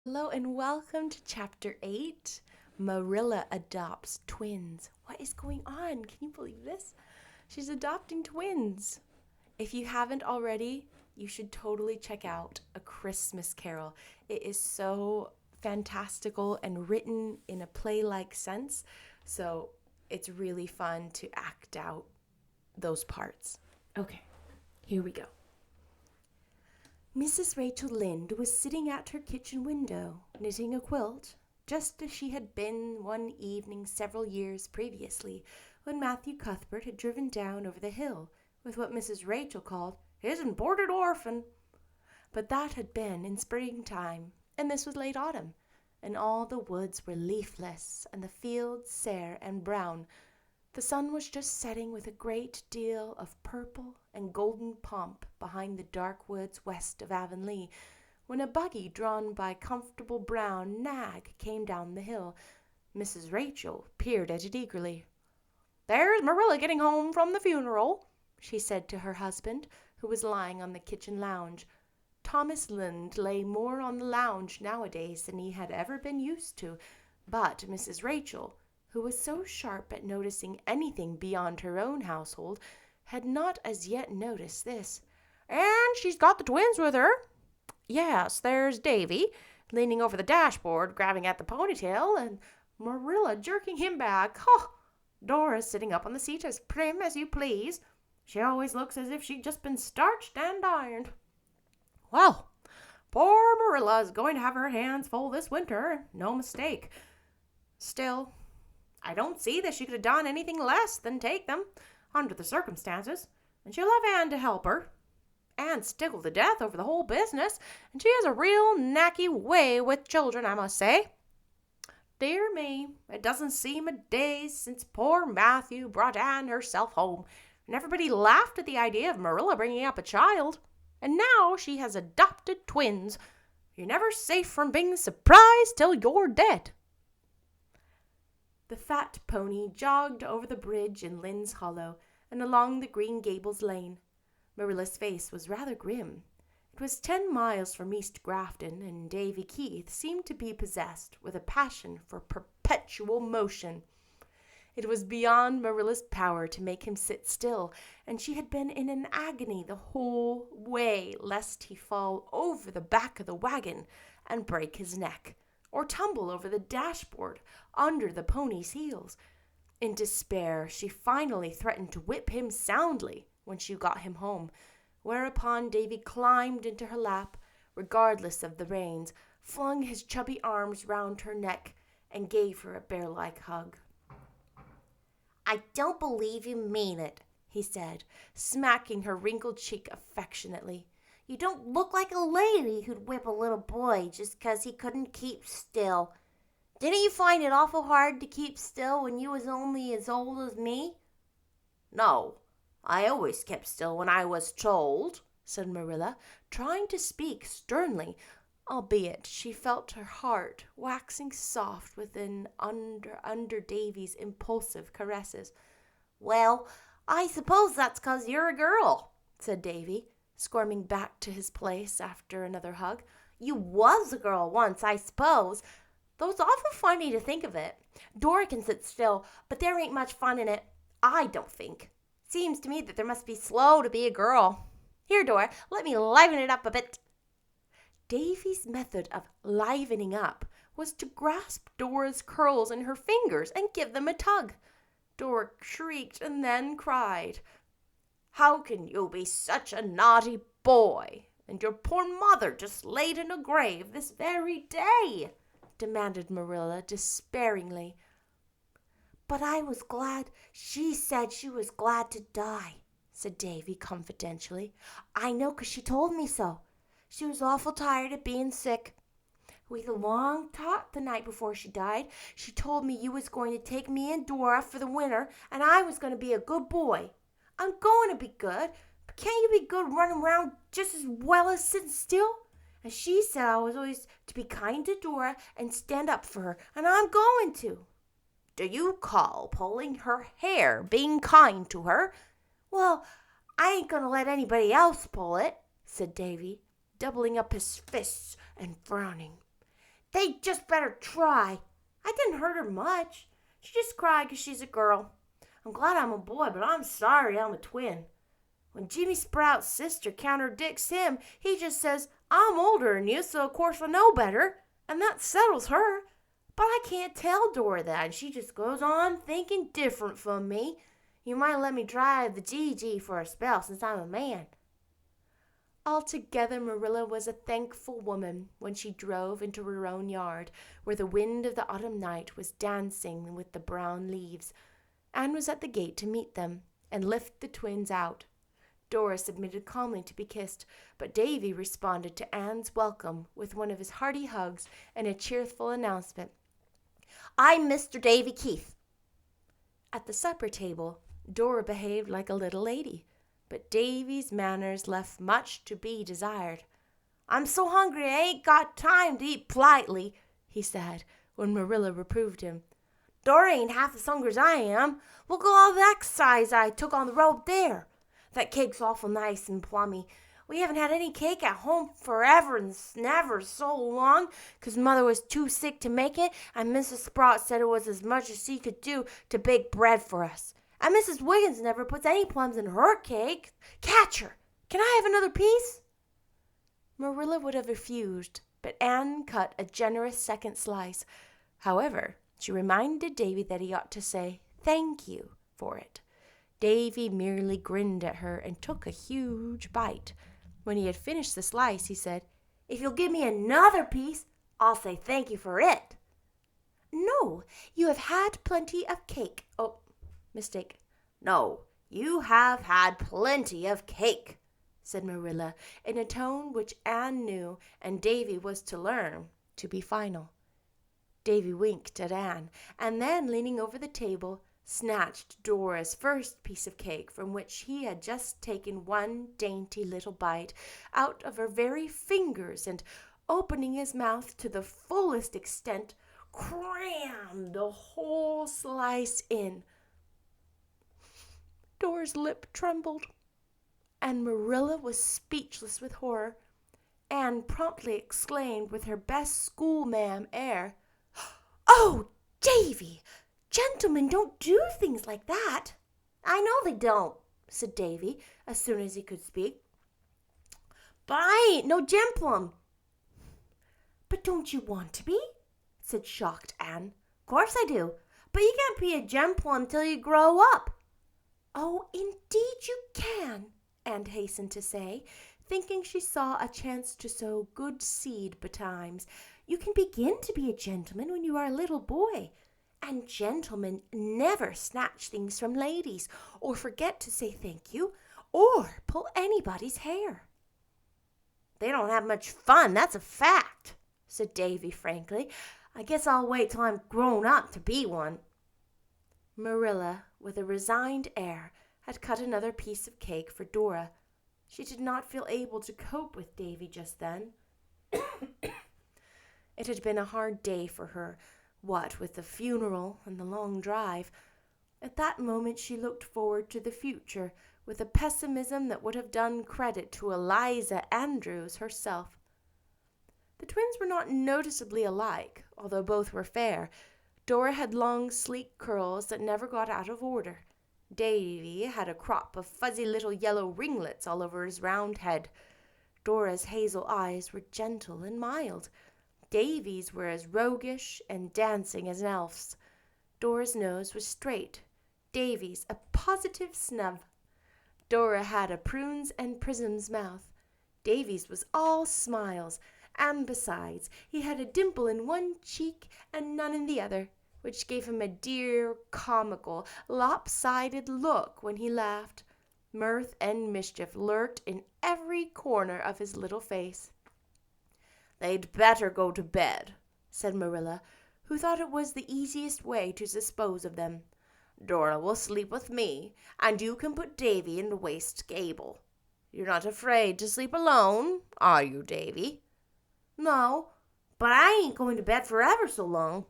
Hello and welcome to Chapter 8. Marilla adopts twins. What is going on? Can you believe this? She's adopting twins. If you haven't already, you should totally check out A Christmas Carol. It is so fantastical and written in a play-like sense, so it's really fun to act out those parts. Okay, here we go. Mrs. Rachel Lynde was sitting at her kitchen window, knitting a quilt, just as she had been one evening several years previously, when Matthew Cuthbert had driven down over the hill with what Mrs. Rachel called his imported orphan. But that had been in springtime, and this was late autumn, and all the woods were leafless, and the fields sere and brown. The sun was just setting with a great deal of purple and golden pomp behind the dark woods west of Avonlea, when a buggy drawn by a comfortable brown nag came down the hill. Mrs. Rachel peered at it eagerly. "There's Marilla getting home from the funeral," she said to her husband, who was lying on the kitchen lounge. Thomas Lynde lay more on the lounge nowadays than he had ever been used to, but Mrs. Rachel, who was so sharp at noticing anything beyond her own household, had not as yet noticed this. "And she's got the twins with her. Yes, there's Davy, leaning over the dashboard, grabbing at the ponytail, and Marilla jerking him back. Dora's sitting up on the seat as prim as you please. She always looks as if she'd just been starched and ironed. Well, poor Marilla's going to have her hands full this winter, no mistake. Still, I don't see that she could have done anything less than take them, under the circumstances, and she'll have Anne to help her. Anne's tickled to death over the whole business, and she has a real knacky way with children, I must say. Dear me, it doesn't seem a day since poor Matthew brought Anne herself home, and everybody laughed at the idea of Marilla bringing up a child. And now she has adopted twins. You're never safe from being surprised till you're dead." The fat pony jogged over the bridge in Lynn's Hollow and along the Green Gables lane. Marilla's face was rather grim. It was 10 miles from East Grafton, and Davy Keith seemed to be possessed with a passion for perpetual motion. It was beyond Marilla's power to make him sit still, and she had been in an agony the whole way lest he fall over the back of the wagon and break his neck, or tumble over the dashboard under the pony's heels. In despair, she finally threatened to whip him soundly when she got him home, whereupon Davy climbed into her lap, regardless of the reins, flung his chubby arms round her neck, and gave her a bear-like hug. "I don't believe you mean it," he said, smacking her wrinkled cheek affectionately. "You don't look like a lady who'd whip a little boy just 'cause he couldn't keep still. Didn't you find it awful hard to keep still when you was only as old as me?" "No, I always kept still when I was told," said Marilla, trying to speak sternly, albeit she felt her heart waxing soft within under Davy's impulsive caresses. "Well, I suppose that's 'cause you're a girl," said Davy, squirming back to his place after another hug. "You was a girl once, I suppose. Though it's awful funny to think of it. Dora can sit still, but there ain't much fun in it, I don't think. Seems to me that there must be slow to be a girl. Here, Dora, let me liven it up a bit." Davy's method of livening up was to grasp Dora's curls in her fingers and give them a tug. Dora shrieked and then cried. "How can you be such a naughty boy, and your poor mother just laid in a grave this very day?" demanded Marilla despairingly. "But I was glad she said she was glad to die," said Davy confidentially. "I know 'cause she told me so. She was awful tired of being sick. We had a long talk the night before she died. She told me you was going to take me and Dora for the winter, and I was going to be a good boy. I'm going to be good, but can't you be good running around just as well as sitting still? And she said I was always to be kind to Dora and stand up for her, and I'm going to." "Do you call pulling her hair being kind to her?" "Well, I ain't going to let anybody else pull it," said Davy, doubling up his fists and frowning. They just better try. I didn't hurt her much. She just cried 'cause she's a girl. I'm glad I'm a boy, but I'm sorry I'm a twin. When Jimmy Sprout's sister contradicts him, he just says, I'm older than you, so of course I know better, and that settles her. But I can't tell Dora that, and she just goes on thinking different from me. You might let me drive the GG for a spell since I'm a man. Altogether, Marilla was a thankful woman when she drove into her own yard, where the wind of the autumn night was dancing with the brown leaves. Anne was at the gate to meet them and lift the twins out. Dora submitted calmly to be kissed, but Davy responded to Anne's welcome with one of his hearty hugs and a cheerful announcement. I'm Mr. Davy Keith. At the supper table, Dora behaved like a little lady, but Davy's manners left much to be desired. I'm so hungry I ain't got time to eat politely, he said, when Marilla reproved him. Dora ain't half as hungry as I am. Look at all the exercise I took on the road there. That cake's awful nice and plummy. We haven't had any cake at home forever and never so long, 'cause Mother was too sick to make it, and Mrs. Sprout said it was as much as she could do to bake bread for us. And Mrs. Wiggins never puts any plums in her cake. Catch her! Can I have another piece? Marilla would have refused, but Anne cut a generous second slice. However, she reminded Davy that he ought to say thank you for it. Davy merely grinned at her and took a huge bite. When he had finished the slice, he said, If you'll give me another piece, I'll say thank you for it. No, you have had plenty of cake. Oh, mistake. No, you have had plenty of cake, said Marilla, in a tone which Anne knew and Davy was to learn to be final. Davy winked at Anne, and then, leaning over the table, snatched Dora's first piece of cake, from which he had just taken one dainty little bite out of her very fingers, and, opening his mouth to the fullest extent, crammed the whole slice in. Dora's lip trembled, and Marilla was speechless with horror. Anne promptly exclaimed with her best schoolma'am air, Oh, Davy! Gentlemen don't do things like that. I know they don't, said Davy, as soon as he could speak. But I ain't no gemplum. But don't you want to be? Said shocked Anne. Course I do. But you can't be a gemplum till you grow up. Oh, indeed you can, Anne hastened to say, thinking she saw a chance to sow good seed betimes. You can begin to be a gentleman when you are a little boy. And gentlemen never snatch things from ladies, or forget to say thank you, or pull anybody's hair. They don't have much fun, that's a fact, said Davy frankly. I guess I'll wait till I'm grown up to be one. Marilla, with a resigned air, had cut another piece of cake for Dora. She did not feel able to cope with Davy just then. It had been a hard day for her, what with the funeral and the long drive. At that moment she looked forward to the future with a pessimism that would have done credit to Eliza Andrews herself. The twins were not noticeably alike, although both were fair. Dora had long, sleek curls that never got out of order. Davy had a crop of fuzzy little yellow ringlets all over his round head. Dora's hazel eyes were gentle and mild. Davy's were as roguish and dancing as an elf's. Dora's nose was straight, Davy's a positive snub. Dora had a prunes and prisms mouth. Davy's was all smiles, and besides, he had a dimple in one cheek and none in the other, which gave him a dear, comical, lopsided look when he laughed. Mirth and mischief lurked in every corner of his little face. They'd better go to bed, said Marilla, who thought it was the easiest way to dispose of them. Dora will sleep with me, and you can put Davy in the waste gable. You're not afraid to sleep alone, are you, Davy? No, but I ain't going to bed for ever so long,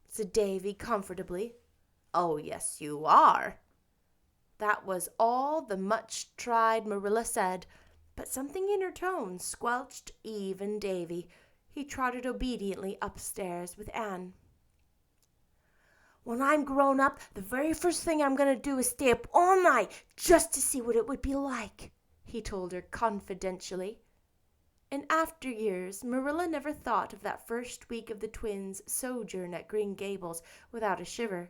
said Davy comfortably. Oh, yes, you are. That was all the much-tried Marilla said, but something in her tone squelched even Davy. he trotted obediently upstairs with Anne. "When I'm grown up, the very first thing I'm going to do is stay up all night just to see what it would be like," he told her confidentially. In after years, Marilla never thought of that first week of the twins' sojourn at Green Gables without a shiver.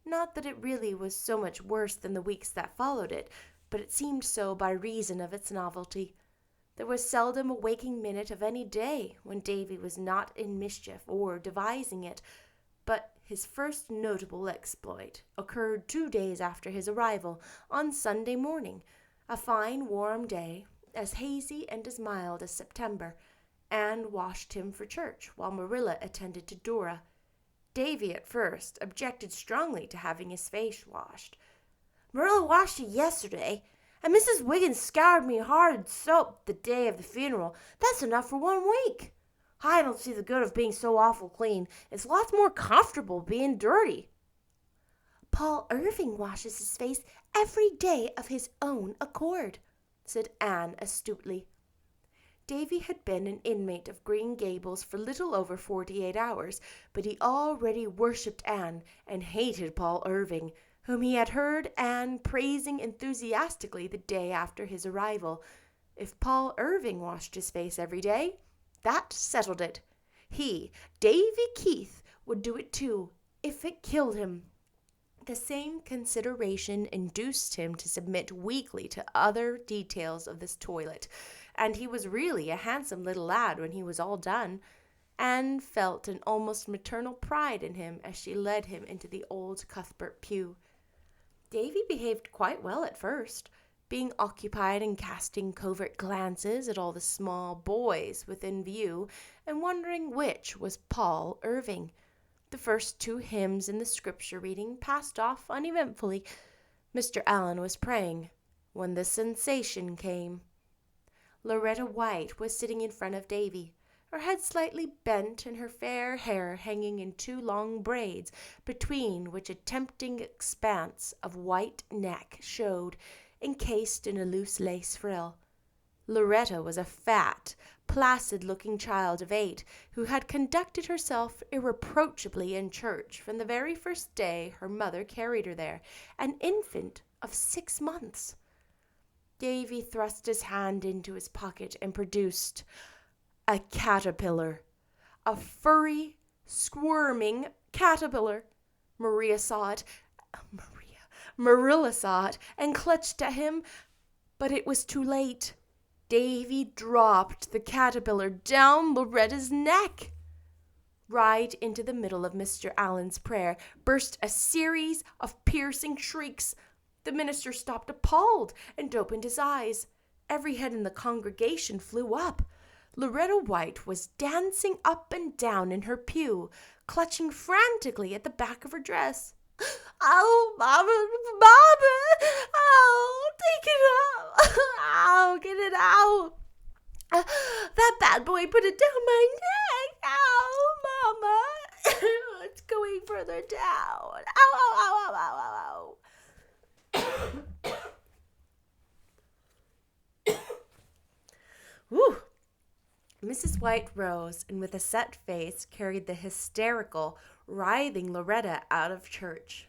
Not that it really was so much worse than the weeks that followed it, but it seemed so by reason of its novelty. There was seldom a waking minute of any day when Davy was not in mischief or devising it, but his first notable exploit occurred 2 days after his arrival, on Sunday morning, a fine warm day, as hazy and as mild as September. Anne washed him for church, while Marilla attended to Dora. Davy at first objected strongly to having his face washed. "Marilla washed it yesterday, and Mrs. Wiggins scoured me hard soap the day of the funeral. That's enough for 1 week. I don't see the good of being so awful clean. It's lots more comfortable being dirty." "Paul Irving washes his face every day of his own accord," said Anne astutely. Davy had been an inmate of Green Gables for little over 48 hours, but he already worshipped Anne and hated Paul Irving, whom he had heard Anne praising enthusiastically the day after his arrival. If Paul Irving washed his face every day, that settled it. He, Davy Keith, would do it too, if it killed him. The same consideration induced him to submit weakly to other details of this toilet, and he was really a handsome little lad when he was all done. Anne felt an almost maternal pride in him as she led him into the old Cuthbert pew. Davy behaved quite well at first, being occupied in casting covert glances at all the small boys within view and wondering which was Paul Irving. The first 2 hymns in the scripture reading passed off uneventfully. Mr. Allen was praying when the sensation came. Loretta White was sitting in front of Davy, her head slightly bent and her fair hair hanging in 2 long braids, between which a tempting expanse of white neck showed, encased in a loose lace frill. Loretta was a fat, placid-looking child of 8 who had conducted herself irreproachably in church from the very first day her mother carried her there, an infant of 6 months. Davy thrust his hand into his pocket and produced a caterpillar, a furry, squirming caterpillar. Marilla saw it and clutched at him, but it was too late. Davy dropped the caterpillar down Loretta's neck. Right into the middle of Mr. Allen's prayer burst a series of piercing shrieks. The minister stopped appalled and opened his eyes. Every head in the congregation flew up. Loretta White was dancing up and down in her pew, clutching frantically at the back of her dress. "Oh, Mama! Oh, take it out! Oh, get it out! That bad boy put it down my neck! Oh, Mama! It's going further down! Ow, ow, ow, ow, ow, ow, ow!" Whew! Mrs. White rose and with a set face carried the hysterical, writhing Loretta out of church.